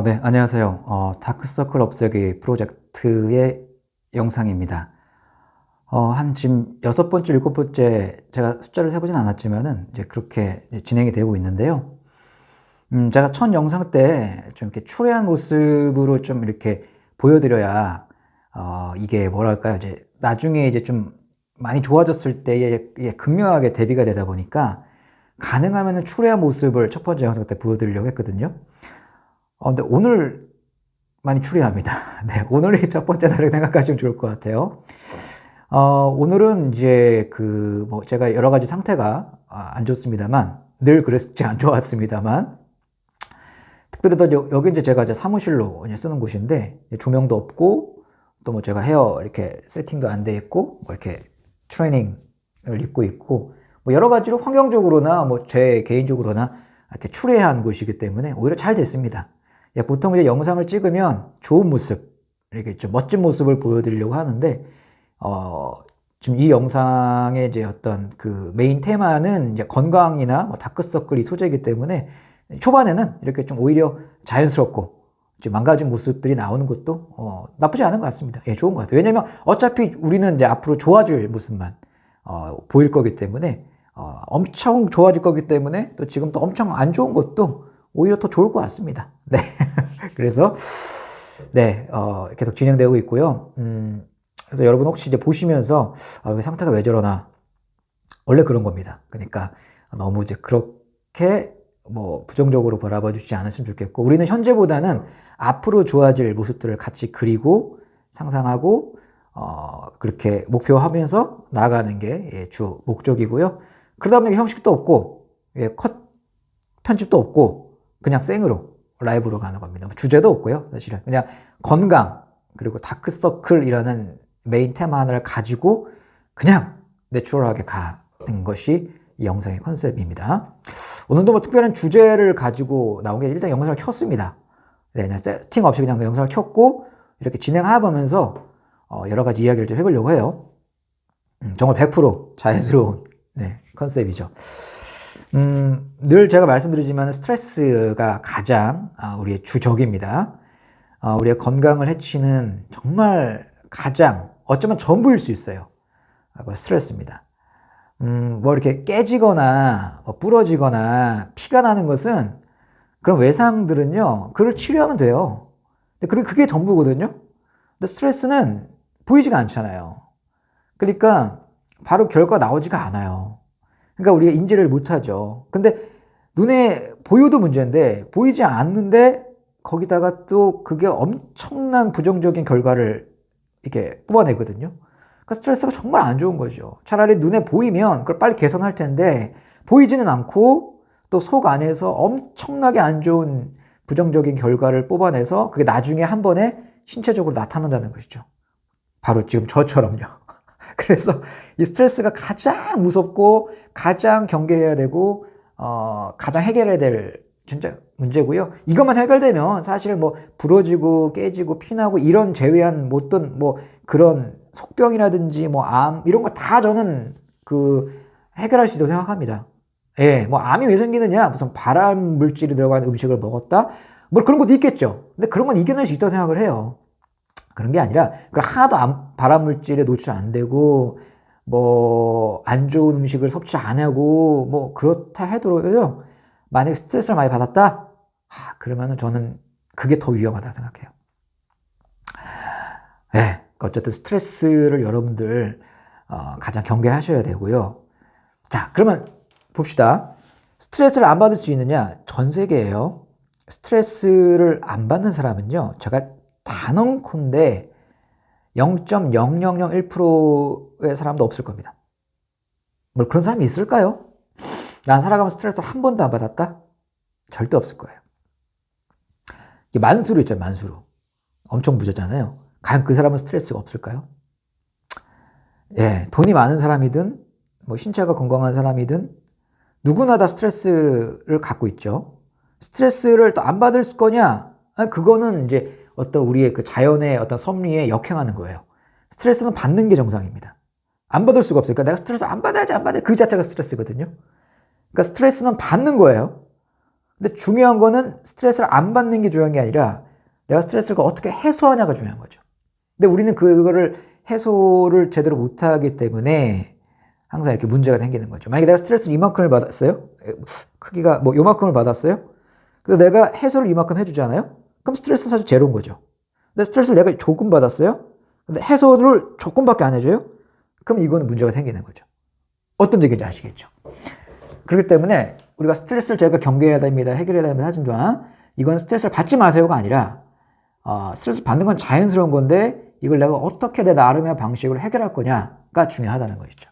네, 안녕하세요. 다크서클 없애기 프로젝트의 영상입니다. 한 지금 여섯 번째, 일곱 번째, 제가 숫자를 세보진 않았지만은, 이제 그렇게 이제 진행이 되고 있는데요. 제가 첫 영상 때 좀 이렇게 추레한 모습으로 좀 이렇게 보여드려야, 이게 뭐랄까요. 이제 나중에 이제 좀 많이 좋아졌을 때에 이게 극명하게 대비가 되다 보니까, 가능하면은 추레한 모습을 첫 번째 영상 때 보여드리려고 했거든요. 근데 오늘 많이 추리합니다. 네, 오늘이 첫 번째 날이라고 생각하시면 좋을 것 같아요. 오늘은 이제 제가 여러 가지 상태가 안 좋습니다만, 늘 그랬지 안 좋았습니다만, 특별히 더 여기 이제 제가 이제 사무실로 이제 쓰는 곳인데, 조명도 없고, 또 뭐 제가 헤어 이렇게 세팅도 안 돼 있고, 뭐 이렇게 트레이닝을 입고 있고, 뭐 여러 가지로 환경적으로나 뭐 제 개인적으로나 이렇게 추레한 곳이기 때문에 오히려 잘 됐습니다. 보통 이제 영상을 찍으면 좋은 모습, 이렇게 좀 멋진 모습을 보여드리려고 하는데, 지금 이 영상의 이제 어떤 그 메인 테마는 이제 건강이나 뭐 다크서클이 소재이기 때문에 초반에는 이렇게 좀 오히려 자연스럽고 좀 망가진 모습들이 나오는 것도 나쁘지 않은 것 같습니다. 예, 좋은 것 같아요. 왜냐면 어차피 우리는 이제 앞으로 좋아질 모습만 보일 거기 때문에 엄청 좋아질 거기 때문에 또 지금 또 엄청 안 좋은 것도 오히려 더 좋을 것 같습니다. 네. 그래서, 네, 계속 진행되고 있고요. 그래서 여러분 혹시 이제 보시면서, 왜 상태가 왜 저러나. 원래 그런 겁니다. 그러니까 너무 이제 그렇게 뭐 부정적으로 바라봐 주시지 않았으면 좋겠고, 우리는 현재보다는 앞으로 좋아질 모습들을 같이 그리고 상상하고, 그렇게 목표하면서 나아가는 게 주 목적이고요. 그러다 보니까 형식도 없고, 컷 편집도 없고, 그냥 생으로 라이브로 가는 겁니다. 주제도 없고요. 사실은 그냥 건강 그리고 다크서클이라는 메인 테마 하나를 가지고 그냥 내추럴하게 가는 것이 이 영상의 컨셉입니다. 오늘도 뭐 특별한 주제를 가지고 나온 게 일단 영상을 켰습니다. 네, 그냥 세팅 없이 그냥 영상을 켰고 이렇게 진행해보면서 여러 가지 이야기를 좀 해보려고 해요. 정말 100% 자연스러운 네, 컨셉이죠. 늘 제가 말씀드리지만 스트레스가 가장 우리의 주적입니다. 우리의 건강을 해치는 정말 가장 어쩌면 전부일 수 있어요. 스트레스입니다. 뭐 이렇게 깨지거나 뭐 부러지거나 피가 나는 것은 그런 외상들은요, 그걸 치료하면 돼요. 근데 그게 전부거든요. 근데 스트레스는 보이지가 않잖아요. 그러니까 바로 결과가 나오지가 않아요. 그러니까 우리가 인지를 못하죠. 근데 눈에 보여도 문제인데 보이지 않는데 거기다가 또 그게 엄청난 부정적인 결과를 이렇게 뽑아내거든요. 그러니까 스트레스가 정말 안 좋은 거죠. 차라리 눈에 보이면 그걸 빨리 개선할 텐데 보이지는 않고 또 속 안에서 엄청나게 안 좋은 부정적인 결과를 뽑아내서 그게 나중에 한 번에 신체적으로 나타난다는 것이죠. 바로 지금 저처럼요. 그래서 이 스트레스가 가장 무섭고 가장 경계해야 되고 가장 해결해야 될 진짜 문제고요. 이것만 해결되면 사실 뭐 부러지고 깨지고 피나고 이런 제외한 어떤 뭐 그런 속병이라든지 뭐 암 이런 거 다 저는 해결할 수 있다고 생각합니다. 예, 뭐 암이 왜 생기느냐? 무슨 발암 물질이 들어간 음식을 먹었다? 뭐 그런 것도 있겠죠. 근데 그런 건 이겨낼 수 있다고 생각을 해요. 그런 게 아니라 그걸 하나도 발암 물질에 노출 안 되고 뭐 안 좋은 음식을 섭취 안 하고 뭐 그렇다 해도요. 만약에 스트레스를 많이 받았다? 그러면은 저는 그게 더 위험하다고 생각해요. 네, 어쨌든 스트레스를 여러분들 가장 경계하셔야 되고요. 자, 그러면 봅시다. 스트레스를 안 받을 수 있느냐? 전 세계에요. 스트레스를 안 받는 사람은요. 제가 단언컨대 0.0001%의 사람도 없을 겁니다. 뭐 그런 사람이 있을까요? 난 살아가면서 스트레스를 한 번도 안 받았다? 절대 없을 거예요. 이게 만수로 있잖아요, 만수로. 엄청 부자잖아요. 과연 그 사람은 스트레스가 없을까요? 예, 돈이 많은 사람이든, 뭐 신체가 건강한 사람이든, 누구나 다 스트레스를 갖고 있죠. 스트레스를 또 안 받을 거냐? 그거는 이제 어떤 우리의 그 자연의 어떤 섭리에 역행하는 거예요. 스트레스는 받는 게 정상입니다. 안 받을 수가 없어요. 그러니까 내가 스트레스 안 받아야지 안 받아야 그 자체가 스트레스거든요. 그러니까 스트레스는 받는 거예요. 근데 중요한 거는 스트레스를 안 받는 게 중요한 게 아니라 내가 스트레스를 어떻게 해소하냐가 중요한 거죠. 근데 우리는 그거를 해소를 제대로 못하기 때문에 항상 이렇게 문제가 생기는 거죠. 만약에 내가 스트레스를 이만큼을 받았어요. 크기가 뭐 요만큼을 받았어요. 근데 내가 해소를 이만큼 해주잖아요. 그럼 스트레스는 사실 제로인 거죠. 근데 스트레스를 내가 조금 받았어요. 근데 해소를 조금밖에 안 해줘요. 그럼 이거는 문제가 생기는 거죠. 어떤 얘기인지 아시겠죠? 그렇기 때문에 우리가 스트레스를 제가 경계해야 됩니다. 해결해야 됩니다. 하지만 이건 스트레스를 받지 마세요가 아니라 스트레스 받는 건 자연스러운 건데 이걸 내가 어떻게 내 나름의 방식으로 해결할 거냐가 중요하다는 것이죠.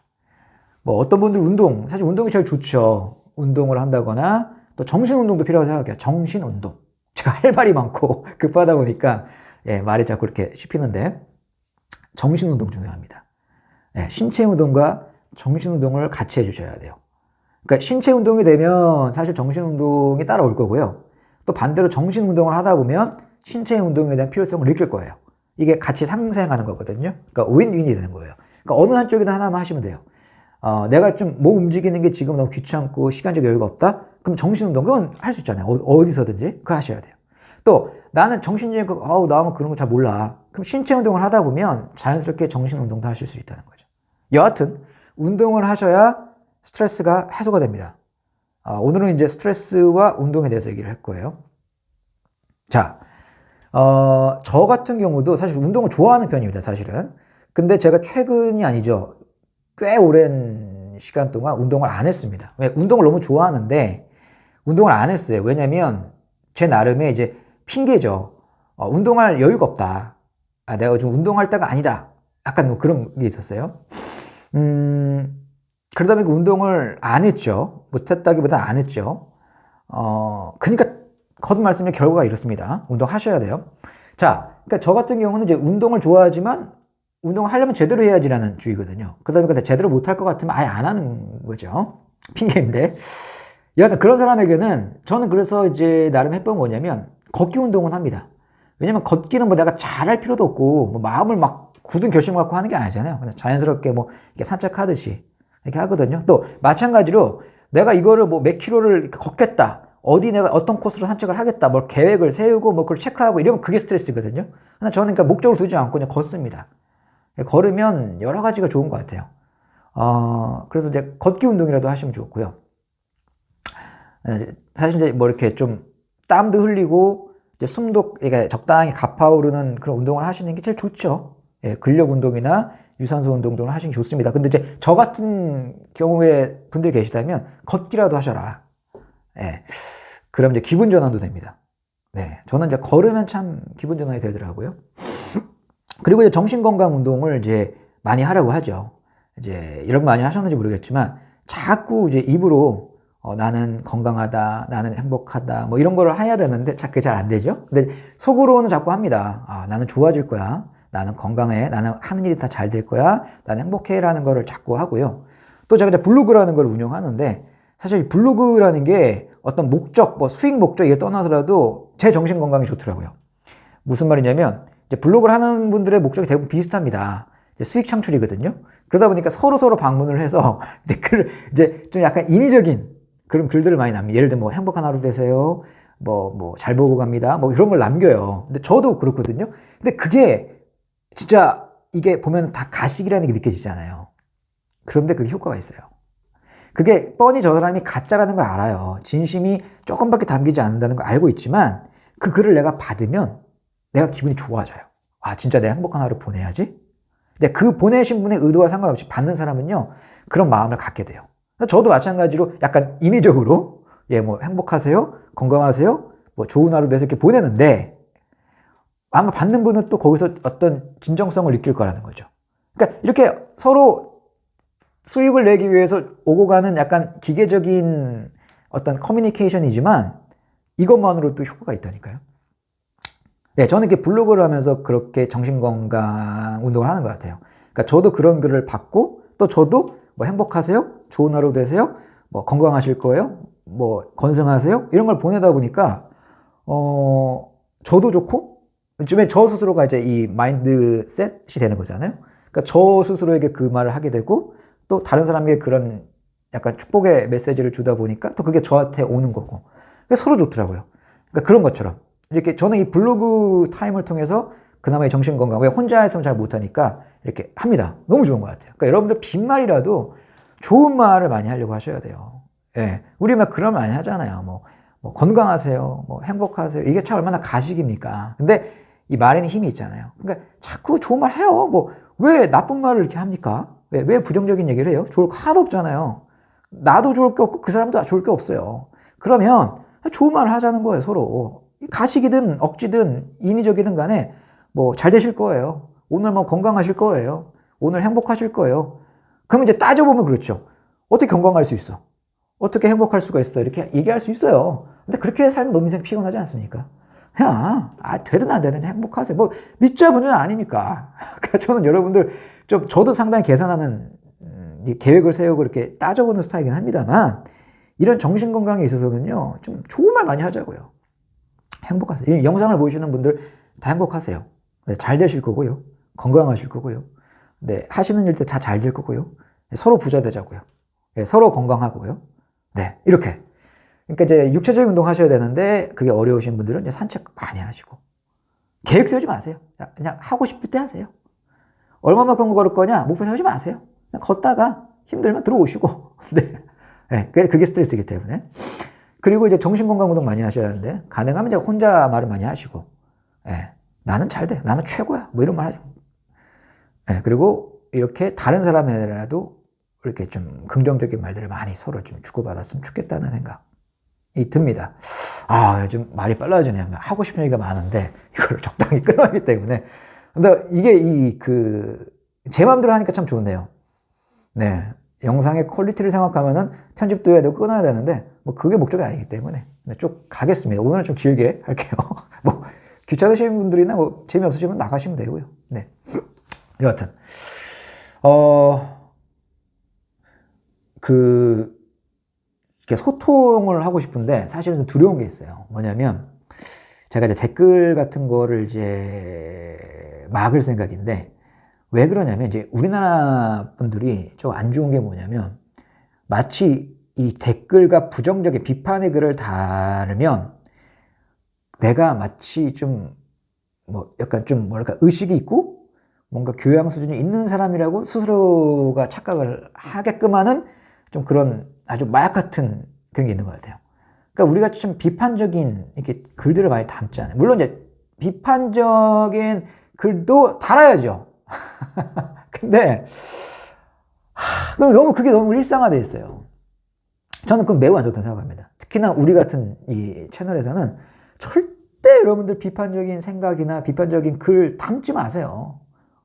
뭐 어떤 분들 사실 운동이 제일 좋죠. 운동을 한다거나 또 정신운동도 필요하다고 생각해요. 정신운동. 제가 할 말이 많고 급하다 보니까 말이 자꾸 이렇게 씹히는데 정신운동 중요합니다. 신체 운동과 정신운동을 같이 해주셔야 돼요. 그러니까 신체 운동이 되면 사실 정신운동이 따라올 거고요. 또 반대로 정신운동을 하다 보면 신체 운동에 대한 필요성을 느낄 거예요. 이게 같이 상생하는 거거든요. 그러니까 윈윈이 되는 거예요. 그러니까 어느 한쪽이든 하나만 하시면 돼요. 내가 좀 몸 움직이는 게 지금 너무 귀찮고 시간적 여유가 없다? 그럼 정신운동, 그건 할 수 있잖아요. 어디서든지. 그거 하셔야 돼요. 또 나는 정신적인 나는 그런 거 잘 몰라. 그럼 신체 운동을 하다 보면 자연스럽게 정신운동도 하실 수 있다는 거죠. 여하튼 운동을 하셔야 스트레스가 해소가 됩니다. 오늘은 이제 스트레스와 운동에 대해서 얘기를 할 거예요. 자, 저 같은 경우도 사실 운동을 좋아하는 편입니다, 사실은. 근데 제가 최근이 아니죠. 꽤 오랜 시간 동안 운동을 안 했습니다. 운동을 너무 좋아하는데 운동을 안 했어요. 왜냐면 제 나름의 이제 핑계죠. 운동할 여유가 없다. 내가 요즘 운동할 때가 아니다. 약간 뭐 그런 게 있었어요. 그러다 보니까 운동을 안 했죠. 못했다기보다 안 했죠. 그러니까 거듭 말씀드리면 결과가 이렇습니다. 운동하셔야 돼요. 자, 그러니까 저 같은 경우는 이제 운동을 좋아하지만 운동을 하려면 제대로 해야지라는 주의거든요. 그러다 보니까 제대로 못할 것 같으면 아예 안 하는 거죠. 핑계인데. 여하튼 그런 사람에게는 저는 그래서 이제 나름 해본 뭐냐면 걷기 운동은 합니다. 왜냐면 걷기는 뭐 내가 잘할 필요도 없고 뭐 마음을 막 굳은 결심을 갖고 하는 게 아니잖아요. 그냥 자연스럽게 뭐 이렇게 산책하듯이 이렇게 하거든요. 또 마찬가지로 내가 이거를 뭐 몇 킬로를 걷겠다. 내가 어떤 코스로 산책을 하겠다. 뭘 계획을 세우고 뭐 그걸 체크하고 이러면 그게 스트레스거든요. 저는 그러니까 목적을 두지 않고 그냥 걷습니다. 걸으면 여러 가지가 좋은 것 같아요. 그래서 이제 걷기 운동이라도 하시면 좋고요. 사실 이제 뭐 이렇게 좀 땀도 흘리고 이제 숨도 이게 적당히 가파오르는 그런 운동을 하시는 게 제일 좋죠. 근력 운동이나 유산소 운동 등을 하시는 게 좋습니다. 근데 이제 저 같은 경우에 분들이 계시다면 걷기라도 하셔라. 그럼 이제 기분 전환도 됩니다. 저는 이제 걸으면 참 기분 전환이 되더라고요. 그리고 이제 정신건강 운동을 이제 많이 하려고 하죠. 이제 이런 거 많이 하셨는지 모르겠지만 자꾸 이제 입으로 나는 건강하다, 나는 행복하다, 뭐 이런 거를 해야 되는데 그게 잘 안 되죠. 근데 속으로는 자꾸 합니다. 나는 좋아질 거야. 나는 건강해. 나는 하는 일이 다 잘 될 거야. 나는 행복해. 라는 거를 자꾸 하고요. 또 제가 이제 블로그라는 걸 운영하는데 사실 블로그라는 게 어떤 목적, 뭐 수익 목적 이게 떠나서라도 제 정신 건강이 좋더라고요. 무슨 말이냐면 이제 블로그를 하는 분들의 목적이 대부분 비슷합니다. 이제 수익 창출이거든요. 그러다 보니까 서로 방문을 해서 이제 좀 약간 인위적인 그런 글들을 많이 남깁니다. 예를 들면 뭐 행복한 하루 되세요. 뭐 잘 보고 갑니다. 뭐 이런 걸 남겨요. 근데 저도 그렇거든요. 근데 그게 진짜 이게 보면 다 가식이라는 게 느껴지잖아요. 그런데 그게 효과가 있어요. 그게 뻔히 저 사람이 가짜라는 걸 알아요. 진심이 조금밖에 담기지 않는다는 걸 알고 있지만 그 글을 내가 받으면 내가 기분이 좋아져요. 진짜 내가 행복한 하루 보내야지. 근데 그 보내신 분의 의도와 상관없이 받는 사람은요, 그런 마음을 갖게 돼요. 저도 마찬가지로 약간 인위적으로, 뭐 행복하세요? 건강하세요? 뭐 좋은 하루 되세요? 이렇게 보내는데, 아마 받는 분은 또 거기서 어떤 진정성을 느낄 거라는 거죠. 그러니까 이렇게 서로 수익을 내기 위해서 오고 가는 약간 기계적인 어떤 커뮤니케이션이지만 이것만으로도 효과가 있다니까요. 저는 이렇게 블로그를 하면서 그렇게 정신건강 운동을 하는 것 같아요. 그러니까 저도 그런 글을 받고 또 저도 뭐 행복하세요? 좋은 하루 되세요? 뭐 건강하실 거예요? 뭐 건승하세요? 이런 걸 보내다 보니까 저도 좋고 요즘에 저 스스로가 이제 이 마인드셋이 되는 거잖아요. 그러니까 저 스스로에게 그 말을 하게 되고 또 다른 사람에게 그런 약간 축복의 메시지를 주다 보니까 또 그게 저한테 오는 거고 서로 좋더라고요. 그러니까 그런 것처럼. 이렇게 저는 이 블로그 타임을 통해서 그나마 이 정신건강, 왜 혼자 있으면 잘 못하니까 이렇게 합니다. 너무 좋은 것 같아요. 그러니까 여러분들 빈말이라도 좋은 말을 많이 하려고 하셔야 돼요. 예. 우리 막 그런 말 많이 하잖아요. 뭐 건강하세요. 뭐 행복하세요. 이게 참 얼마나 가식입니까? 근데 이 말에는 힘이 있잖아요. 그러니까 자꾸 좋은 말 해요. 뭐 왜 나쁜 말을 이렇게 합니까? 왜 부정적인 얘기를 해요? 좋을 거 하나도 없잖아요. 나도 좋을 게 없고 그 사람도 좋을 게 없어요. 그러면 좋은 말을 하자는 거예요, 서로. 가식이든 억지든 인위적이든 간에 뭐 잘 되실 거예요. 오늘 뭐 건강하실 거예요. 오늘 행복하실 거예요. 그럼 이제 따져보면 그렇죠. 어떻게 건강할 수 있어? 어떻게 행복할 수가 있어? 이렇게 얘기할 수 있어요. 근데 그렇게 살면 너무 인생 피곤하지 않습니까? 그냥 되든 안 되든 행복하세요. 뭐 믿자 분은 아닙니까? 그러니까 저는 여러분들 저도 상당히 계산하는 이 계획을 세우고 이렇게 따져보는 스타일이긴 합니다만 이런 정신 건강에 있어서는요 좀 좋은 말 많이 하자고요. 행복하세요. 이 영상을 보시는 분들 다 행복하세요. 네, 잘 되실 거고요. 건강하실 거고요. 네, 하시는 일 때 다 잘 될 거고요. 서로 부자 되자고요. 네, 서로 건강하고요. 네, 이렇게. 그러니까 이제 육체적인 운동 하셔야 되는데 그게 어려우신 분들은 이제 산책 많이 하시고 계획 세우지 마세요. 그냥 하고 싶을 때 하세요. 얼마만큼 걸을 거냐 목표 세우지 마세요. 그냥 걷다가 힘들면 들어오시고. 네, 네, 그게 스트레스이기 때문에. 그리고 이제 정신건강 운동 많이 하셔야 하는데 가능하면 이제 혼자 말을 많이 하시고, 예, 나는 잘 돼, 나는 최고야, 뭐 이런 말 하죠. 예, 그리고 이렇게 다른 사람에게라도 이렇게 좀 긍정적인 말들을 많이 서로 좀 주고받았으면 좋겠다는 생각이 듭니다. 요즘 말이 빨라지네요. 하고 싶은 얘기가 많은데 이걸 적당히 끊어야 하기 때문에. 근데 이게 제 마음대로 하니까 참 좋네요. 네. 영상의 퀄리티를 생각하면은 편집도 해야 되고 끊어야 되는데 뭐 그게 목적이 아니기 때문에 쭉 가겠습니다. 오늘은 좀 길게 할게요. 뭐 귀찮으신 분들이나 뭐 재미없으시면 나가시면 되고요. 네. 여하튼 이렇게 소통을 하고 싶은데 사실은 좀 두려운 게 있어요. 뭐냐면 제가 이제 댓글 같은 거를 이제 막을 생각인데 왜 그러냐면 이제 우리나라 분들이 좀 안 좋은 게 뭐냐면 마치 이 댓글과 부정적인 비판의 글을 달으면 내가 마치 좀 뭐 약간 좀 뭐랄까 의식이 있고 뭔가 교양 수준이 있는 사람이라고 스스로가 착각을 하게끔 하는 좀 그런 아주 마약 같은 그런 게 있는 것 같아요. 그러니까 우리가 좀 비판적인 이렇게 글들을 많이 담잖아요. 물론 이제 비판적인 글도 달아야죠. 근데 그게 너무 일상화되어 있어요. 저는 그건 매우 안 좋다고 생각합니다. 특히나 우리 같은 이 채널에서는 절대 여러분들 비판적인 생각이나 비판적인 글 담지 마세요.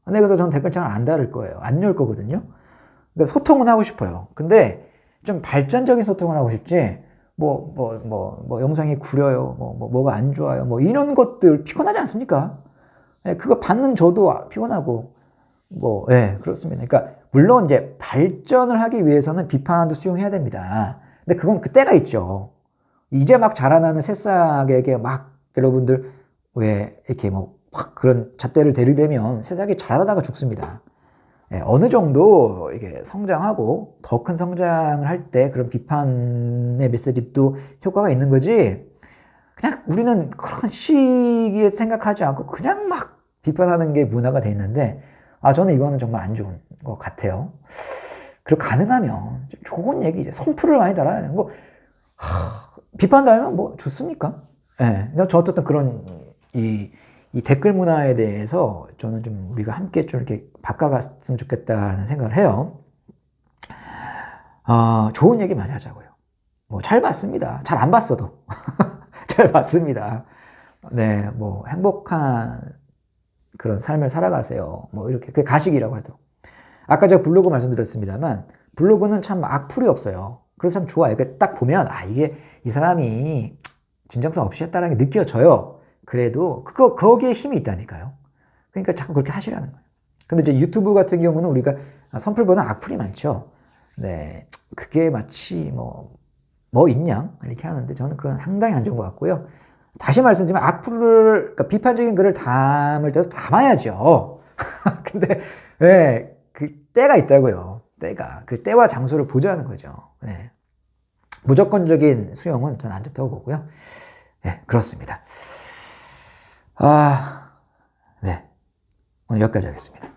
그래서 저는 댓글창을 안 달을 거예요. 안 열 거거든요. 그러니까 소통은 하고 싶어요. 근데 좀 발전적인 소통을 하고 싶지, 영상이 구려요. 뭐가 안 좋아요. 뭐 이런 것들 피곤하지 않습니까? 네, 그거 받는 저도 피곤하고, 예, 그렇습니다. 그러니까, 물론 이제 발전을 하기 위해서는 비판도 수용해야 됩니다. 근데 그건 그때가 있죠. 이제 막 자라나는 새싹에게 막 여러분들 왜 이렇게 확 그런 잣대를 들이대면 새싹이 자라다가 죽습니다. 예, 어느 정도 이게 성장하고 더 큰 성장을 할 때 그런 비판의 메시지도 효과가 있는 거지. 그냥 우리는 그런 시기에 생각하지 않고 그냥 막 비판하는 게 문화가 돼 있는데, 저는 이거는 정말 안 좋은 것 같아요. 그리고 가능하면 좋은 얘기, 선풀을 많이 달아야 되는 거. 비판 달면 뭐 좋습니까? 예. 저 어쨌든 그런 이 댓글 문화에 대해서 저는 좀 우리가 함께 좀 이렇게 바꿔갔으면 좋겠다는 생각을 해요. 좋은 얘기 많이 하자고요. 잘 봤습니다. 잘 안 봤어도. 잘 봤습니다. 네, 행복한 그런 삶을 살아가세요. 이렇게. 그게 가식이라고 해도. 아까 제가 블로그 말씀드렸습니다만, 블로그는 참 악플이 없어요. 그래서 참 좋아요. 딱 보면, 이게 이 사람이 진정성 없이 했다는 게 느껴져요. 그래도, 거기에 힘이 있다니까요. 그러니까 자꾸 그렇게 하시라는 거예요. 근데 이제 유튜브 같은 경우는 우리가 선풀보다 악플이 많죠. 네. 그게 마치 뭐 있냐? 이렇게 하는데 저는 그건 상당히 안 좋은 것 같고요. 다시 말씀드리면 그러니까 비판적인 글을 담을 때도 담아야죠. 근데, 그 때가 있다고요. 때가. 그 때와 장소를 보자는 거죠. 네. 무조건적인 수용은 저는 안 좋다고 보고요. 예, 그렇습니다. 아, 네. 오늘 여기까지 하겠습니다.